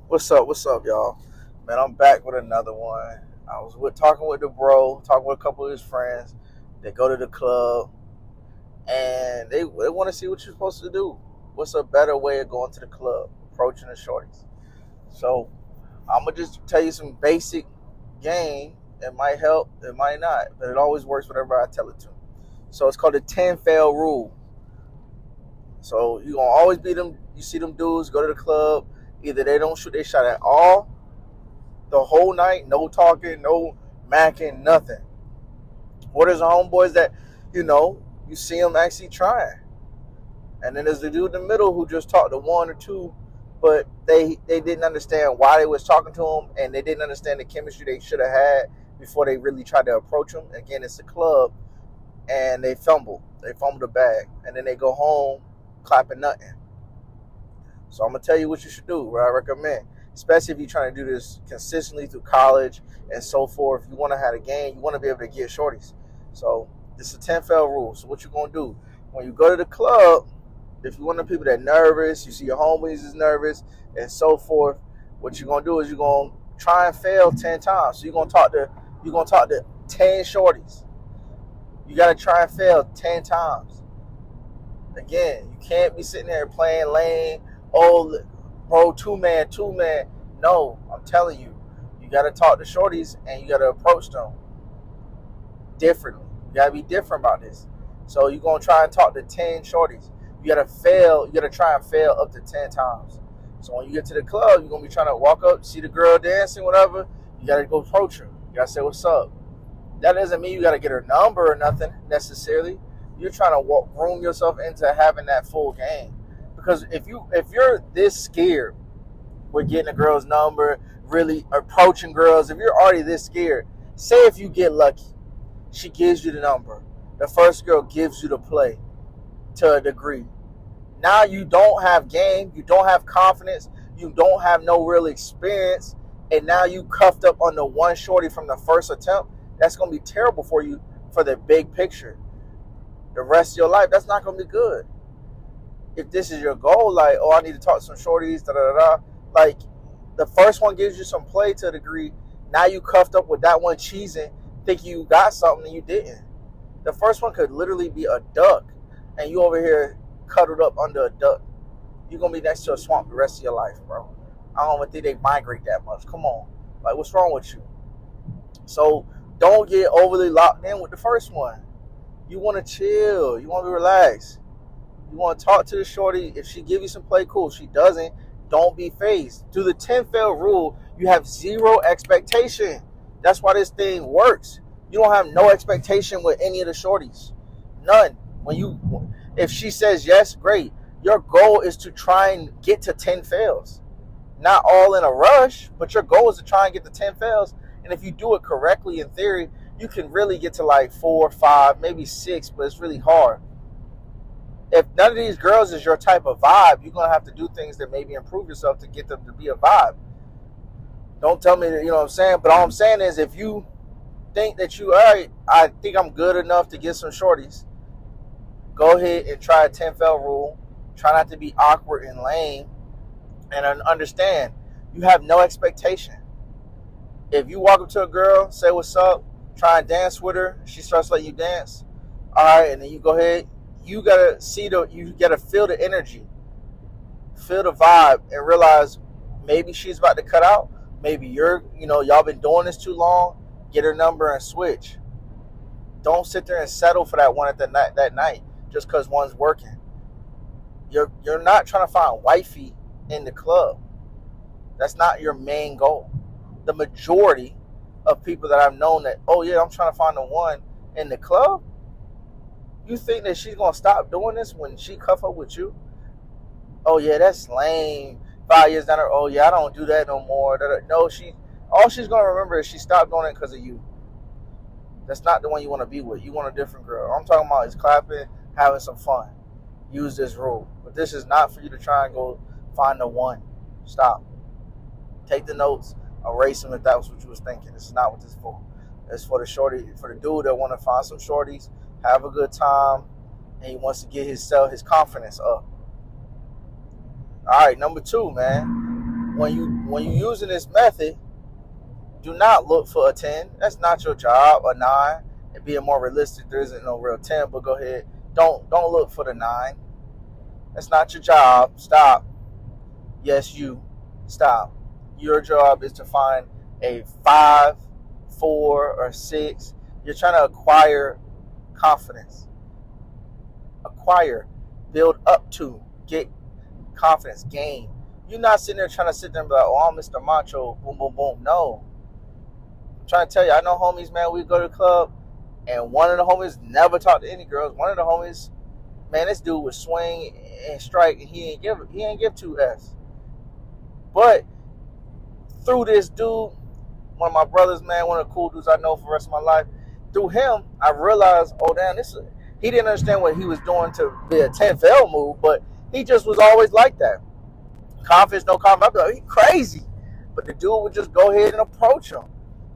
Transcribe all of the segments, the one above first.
What's up, y'all? Man, I'm back with another one. I was talking with the bro, talking with a couple of his friends. They go to the club and they want to see what you're supposed to do. What's a better way of going to the club? Approaching the shorties. So I'm gonna just tell you some basic game. It might help, it might not, but it always works whenever I tell it to. So it's called the 10 fail rule. So you gonna always be them. You see them dudes go to the club. Either they don't shoot their shot at all the whole night, no talking, no macking, nothing. What is the homeboys that, you see them actually trying? And then there's the dude in the middle who just talked to one or two, but they didn't understand why they was talking to him, and they didn't understand the chemistry they should have had before they really tried to approach him. Again, it's a club, and they fumble. They fumble the bag, and then they go home clapping nothing. So I'm gonna tell you what you should do, what I recommend, especially if you're trying to do this consistently through college and so forth. You want to have a game, you want to be able to get shorties. So this is a 10 fail rule. So what you're gonna do when you go to the club, if you're one of the people that nervous, you see your homies is nervous and so forth, what you're gonna do is you're gonna try and fail 10 times. So you're gonna talk to 10 shorties. You gotta try and fail 10 times. Again, you can't be sitting there playing lane. Oh, bro, two man. No, I'm telling you, you got to talk to shorties and you got to approach them differently. You got to be different about this. So you're going to try and talk to 10 shorties. You got to fail. You got to try and fail up to 10 times. So when you get to the club, you're going to be trying to walk up, see the girl dancing, whatever. You got to go approach her. You got to say, what's up? That doesn't mean you got to get her number or nothing necessarily. You're trying to groom yourself into having that full game. Because if you're this scared with getting a girl's number, really approaching girls, if you're already this scared, say if you get lucky, she gives you the number, the first girl gives you the play to a degree. Now you don't have game, you don't have confidence, you don't have no real experience, and now you cuffed up on the one shorty from the first attempt. That's going to be terrible for you for the big picture. The rest of your life, that's not going to be good. If this is your goal, like, oh, I need to talk to some shorties, like, the first one gives you some play to a degree. Now you cuffed up with that one cheesing, think you got something and you didn't. The first one could literally be a duck, and you over here cuddled up under a duck. You're going to be next to a swamp the rest of your life, bro. I don't even think they migrate that much. Come on. Like, what's wrong with you? So don't get overly locked in with the first one. You want to chill. You want to be relaxed. You want to talk to the shorty. If she give you some play, cool. If she doesn't, don't be phased. Through the 10 fail rule, you have zero expectation. That's why this thing works. You don't have no expectation with any of the shorties. None. If she says yes, great. Your goal is to try and get to 10 fails. Not all in a rush, but your goal is to try and get to 10 fails. And if you do it correctly in theory, you can really get to like 4, 5, maybe 6, but it's really hard. If none of these girls is your type of vibe, you're going to have to do things that maybe improve yourself to get them to be a vibe. Don't tell me that, you know what I'm saying? But all I'm saying is if you think that all right, I think I'm good enough to get some shorties, go ahead and try a 10 fail rule. Try not to be awkward and lame. And understand, you have no expectation. If you walk up to a girl, say what's up, try and dance with her, she starts letting you dance, all right, and then you go ahead, you gotta feel the energy, feel the vibe, and realize maybe she's about to cut out, maybe y'all been doing this too long, get her number and switch. Don't sit there and settle for that one that night just because one's working. You're not trying to find wifey in the club. That's not your main goal. The majority of people that I've known that, oh yeah, I'm trying to find the one in the club, you think that she's going to stop doing this when she cuff up with you? Oh yeah, that's lame. 5 years down there, oh yeah, I don't do that no more. No, all she's going to remember is she stopped doing it because of you. That's not the one you want to be with. You want a different girl. All I'm talking about is clapping, having some fun. Use this rule. But this is not for you to try and go find the one. Stop. Take the notes. Erase them if that was what you was thinking. This is not what this is for. It's for the dude that want to find some shorties, have a good time, and he wants to get his confidence up. All right, number 2, man. when you using this method, do not look for a 10. That's not your job. A 9. And being more realistic, there isn't no real 10. But go ahead. Don't look for the 9. That's not your job. Stop. Yes, you. Stop. Your job is to find a 5, 4, or 6. You're trying to acquire confidence. Acquire. Build up to. Get confidence. Gain. You're not sitting there trying to sit there and be like, oh, I'm Mr. Macho. Boom, boom, boom. No. I'm trying to tell you, I know homies, man, we go to the club, and one of the homies never talked to any girls. One of the homies, man, this dude would swing and strike, and he ain't give 2Fs. But through this dude, one of my brothers, man, one of the cool dudes I know for the rest of my life, through him, I realized, oh, damn, he didn't understand what he was doing to be a 10 fail move, but he just was always like that. Confidence, no confidence. I'd be like, he crazy. But the dude would just go ahead and approach him.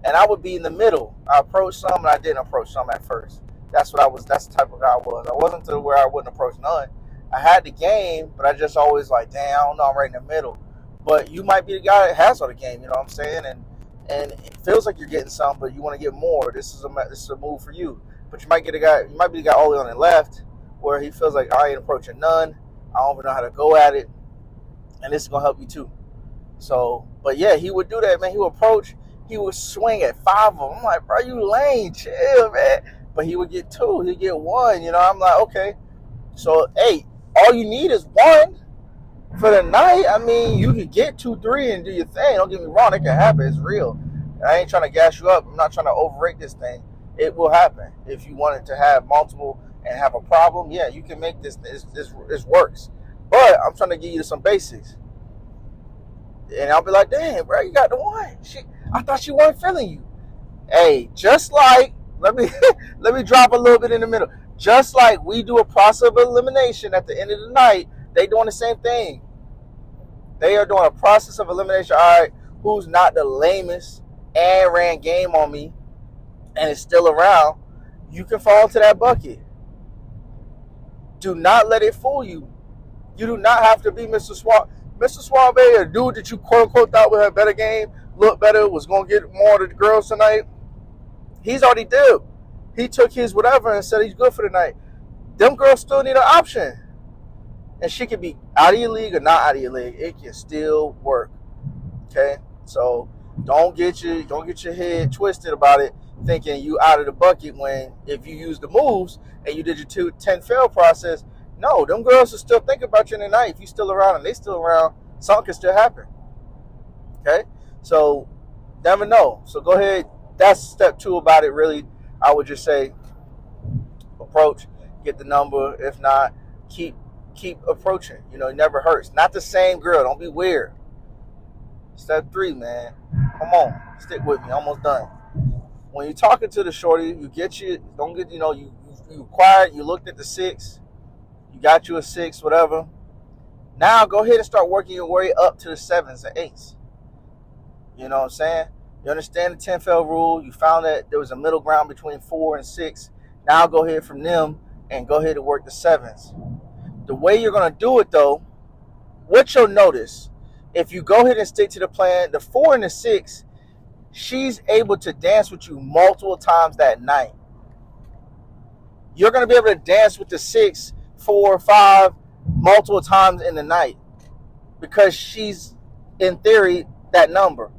And I would be in the middle. I approached some, and I didn't approach some at first. That's what I was. That's the type of guy I was. I wasn't to where I wouldn't approach none. I had the game, but I just always like, damn, I don't know, I'm right in the middle. But you might be the guy that has all the game, you know what I'm saying? And it feels like you're getting some, but you want to get more. This is a move for you. But you might be the guy all the way on the left, where he feels like I ain't approaching none. I don't even know how to go at it. And this is gonna help you too. So, but yeah, he would do that, man. He would approach, he would swing at 5 of them. I'm like, bro, you lame, chill, man. But he would get 2, he'd get 1, you know. I'm like, okay. So, hey, all you need is 1 for the night. I mean, you could get 2, 3 and do your thing. Don't get me wrong, it can happen. It's real. I ain't trying to gas you up. I'm not trying to overrate this thing. It will happen. If you wanted to have multiple and have a problem, yeah, you can make this works. But I'm trying to give you some basics. And I'll be like, damn, bro, you got the 1. I thought she wasn't feeling you. Hey, just like, let me drop a little bit in the middle. Just like we do a process of elimination at the end of the night, they doing the same thing. They are doing a process of elimination. All right, who's not the lamest and ran game on me and is still around, you can fall into that bucket. Do not let it fool you. You do not have to be Mr. Suave. Mr. Suave, a dude that you quote-unquote thought would have better game, look better, was going to get more of the girls tonight. He's already did. He took his whatever and said he's good for the night. Them girls still need an option. And she could be out of your league or not out of your league. It can still work. Okay? So don't get your head twisted about it, thinking you out of the bucket when if you use the moves and you did your 10 fail process. No, them girls will still think about you in the night. If you still around and they still around, something can still happen. Okay? So, never know. So go ahead. That's step 2 about it, really. I would just say approach, get the number. If not, keep approaching. You know, it never hurts. Not the same girl. Don't be weird. Step 3, man. Come on. Stick with me. Almost done. When you're talking to the shorty, you acquired, you looked at the 6. You got you a 6, whatever. Now go ahead and start working your way up to the 7s and 8s. You know what I'm saying? You understand the 10 fail rule. You found that there was a middle ground between 4 and 6. Now go ahead from them and go ahead and work the 7s. The way you're going to do it, though, what you'll notice, if you go ahead and stick to the plan, the 4 and the 6, she's able to dance with you multiple times that night. You're going to be able to dance with the 6, 4, 5 multiple times in the night because she's, in theory, that number.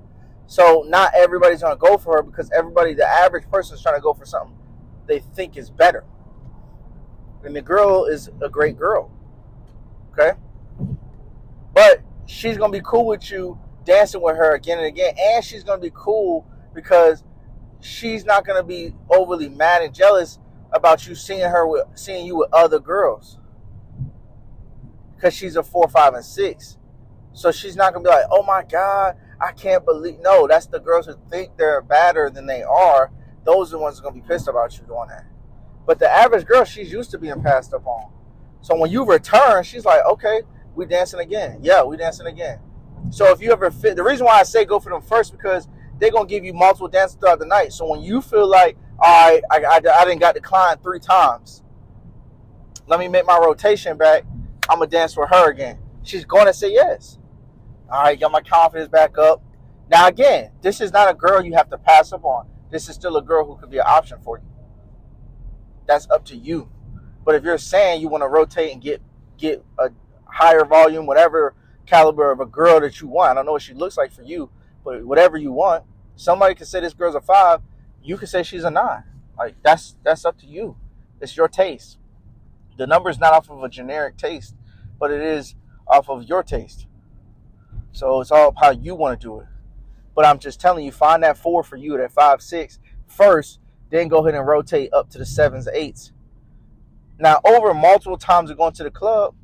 So not everybody's going to go for her because the average person is trying to go for something they think is better. And the girl is a great girl. Okay? But she's going to be cool with you dancing with her again and again. And she's going to be cool because she's not going to be overly mad and jealous about you seeing you with other girls. Because she's a 4, 5, and 6. So she's not going to be like, oh my God, I can't believe. No, that's the girls who think they're better than they are. Those are the ones who are going to be pissed about you doing that. But the average girl, she's used to being passed up on. So when you return, she's like, okay, we dancing again. Yeah, we dancing again. So if you ever fit, the reason why I say go for them first, because they're going to give you multiple dances throughout the night. So when you feel like, all right, I didn't got declined 3 times. Let me make my rotation back. I'm going to dance with her again. She's going to say yes. All right, got my confidence back up. Now, again, this is not a girl you have to pass up on. This is still a girl who could be an option for you. That's up to you. But if you're saying you want to rotate and get a higher volume, whatever caliber of a girl that you want, I don't know what she looks like for you, but whatever you want, somebody could say this girl's a 5, you could say she's a 9. Like that's up to you. It's your taste. The number is not off of a generic taste, but it is off of your taste. So it's all how you want to do it. But I'm just telling you, find that 4 for you, that 5, 6 first, then go ahead and rotate up to the 7s, 8s. Now, over multiple times of going to the club,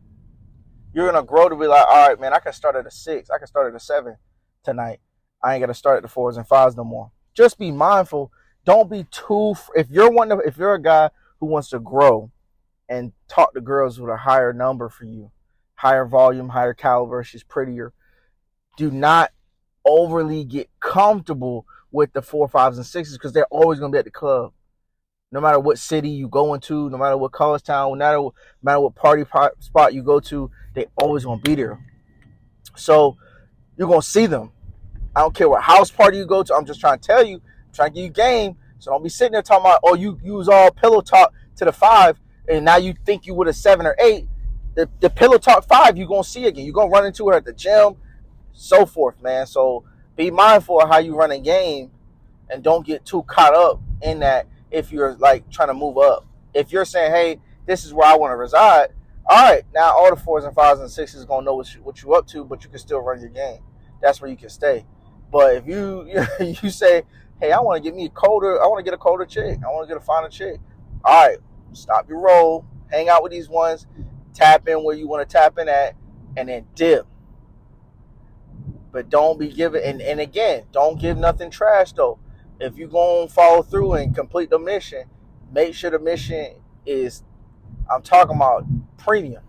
you're going to grow to be like, all right, man, I can start at a 6. I can start at a 7 tonight. I ain't got to start at the 4s and 5s no more. Just be mindful. Don't be too, if you're a guy who wants to grow and talk to girls with a higher number for you, higher volume, higher caliber, she's prettier, do not overly get comfortable with the 4, 5s, and 6s because they're always going to be at the club. No matter what city you go into, no matter what college town, no matter what party spot you go to, they always going to be there. So you're going to see them. I don't care what house party you go to. I'm just trying to tell you, I'm trying to give you game. So don't be sitting there talking about, oh, you use all pillow talk to the 5, and now you think you with a 7 or 8. The pillow talk 5, you're going to see again. You're going to run into her at the gym, so forth, man. So be mindful of how you run a game and don't get too caught up in that if you're like trying to move up. If you're saying, hey, this is where I want to reside, all right, now all the 4s and 5s and 6s going to know what you're up to, but you can still run your game. That's where you can stay. But if you say, hey, I want to get a colder chick. I want to get a finer chick. All right, stop your roll, hang out with these ones, tap in where you want to tap in at, and then dip. But don't be giving, and again, don't give nothing trash though. If you're going to follow through and complete the mission, make sure the mission is, I'm talking about premium.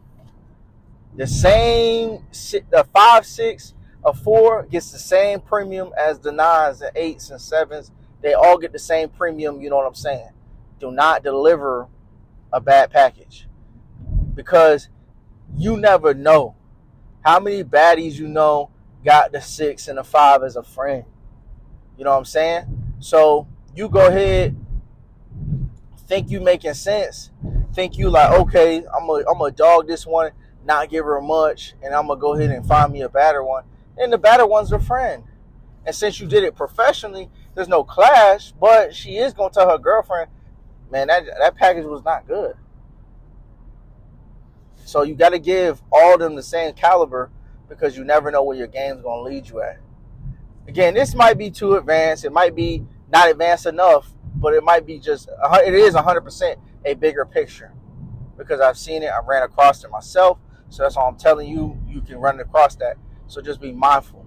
The 5, 6, a 4 gets the same premium as the 9s and 8s and 7s. They all get the same premium, you know what I'm saying? Do not deliver a bad package. Because you never know how many baddies you know got the 6 and the 5 as a friend. You know what I'm saying? So you go ahead, think you making sense, think you like, okay, I'm gonna dog this one, not give her much, and I'm gonna go ahead and find me a better one. And the better one's a friend. And since you did it professionally, there's no clash, but she is gonna tell her girlfriend, man, that package was not good. So you got to give all of them the same caliber because you never know where your game's going to lead you at. Again, this might be too advanced. It might be not advanced enough, but it might be it is 100% a bigger picture because I've seen it. I ran across it myself. So that's all I'm telling you. You can run across that. So just be mindful.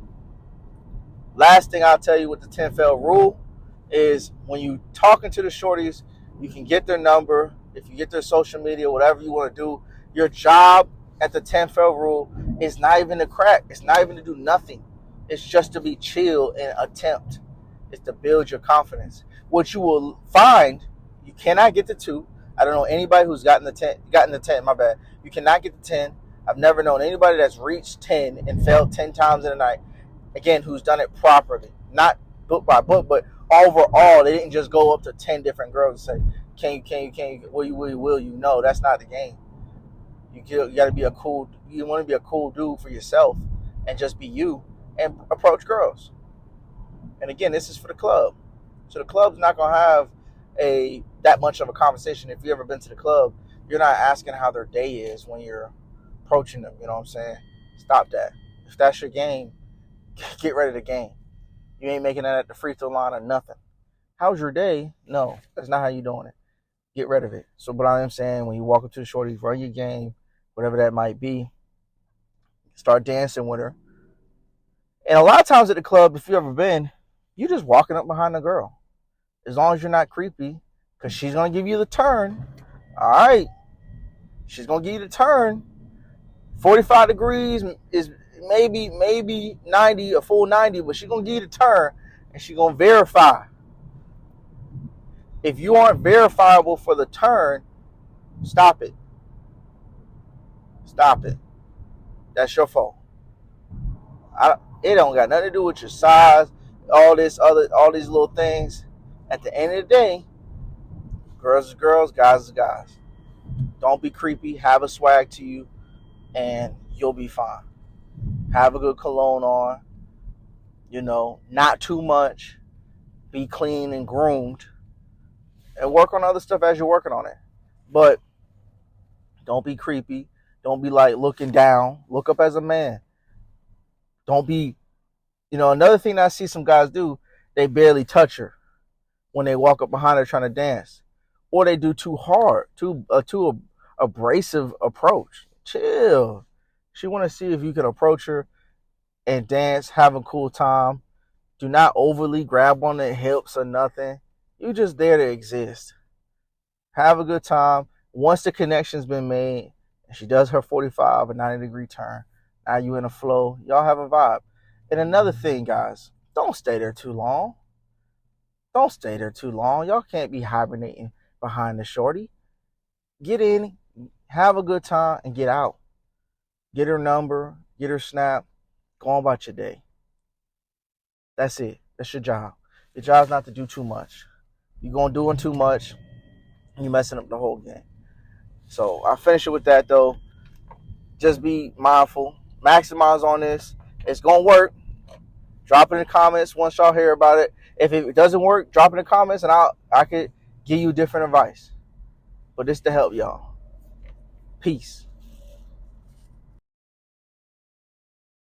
Last thing I'll tell you with the 10 fail rule is when you talking to the shorties, you can get their number. If you get their social media, whatever you want to do, your job at the 10 fail rule is not even to crack. It's not even to do nothing. It's just to be chill and attempt. It's to build your confidence. What you will find, you cannot get to 2. I don't know anybody who's gotten the 10, my bad. You cannot get to 10. I've never known anybody that's reached 10 and failed 10 times in a night. Again, who's done it properly. Not book by book, but overall, they didn't just go up to 10 different girls and say, can you, will you? No, that's not the game. You got to be you want to be a cool dude for yourself and just be you and approach girls. And again, this is for the club. So the club's not going to have that much of a conversation. If you've ever been to the club, you're not asking how their day is when you're approaching them. You know what I'm saying? Stop that. If that's your game, get ready to game. You ain't making that at the free throw line or nothing. How's your day? No, that's not how you doing it. Get rid of it. So what I am saying, when you walk up to the shorty, run your game, whatever that might be, start dancing with her. And a lot of times at the club, if you've ever been, you're just walking up behind the girl. As long as you're not creepy, because she's going to give you the turn. All right. She's going to give you the turn. 45 degrees is maybe 90, a full 90, but she's going to give you the turn, and she's going to verify. If you aren't verifiable for the turn, stop it. Stop it. That's your fault. It don't got nothing to do with your size, all these little things. At the end of the day, girls is girls, guys is guys. Don't be creepy. Have a swag to you, and you'll be fine. Have a good cologne on. Not too much. Be clean and groomed, and work on other stuff as you're working on it. But don't be creepy. Don't be like looking down. Look up as a man. Don't be, another thing that I see some guys do, they barely touch her when they walk up behind her trying to dance. Or they do too hard, too abrasive approach. Chill. She want to see if you can approach her and dance, have a cool time. Do not overly grab on the hips or nothing. You just there to exist. Have a good time. Once the connection's been made, and she does her 45 or 90-degree turn, now you in a flow. Y'all have a vibe. And another thing, guys, don't stay there too long. Don't stay there too long. Y'all can't be hibernating behind the shorty. Get in, have a good time, and get out. Get her number, get her snap, go on about your day. That's it. That's your job. Your job's not to do too much. You're going doing too much, and you're messing up the whole game. So I'll finish it with that, though. Just be mindful. Maximize on this. It's going to work. Drop it in the comments once y'all hear about it. If it doesn't work, drop it in the comments, and I could give you different advice. But this to help y'all. Peace.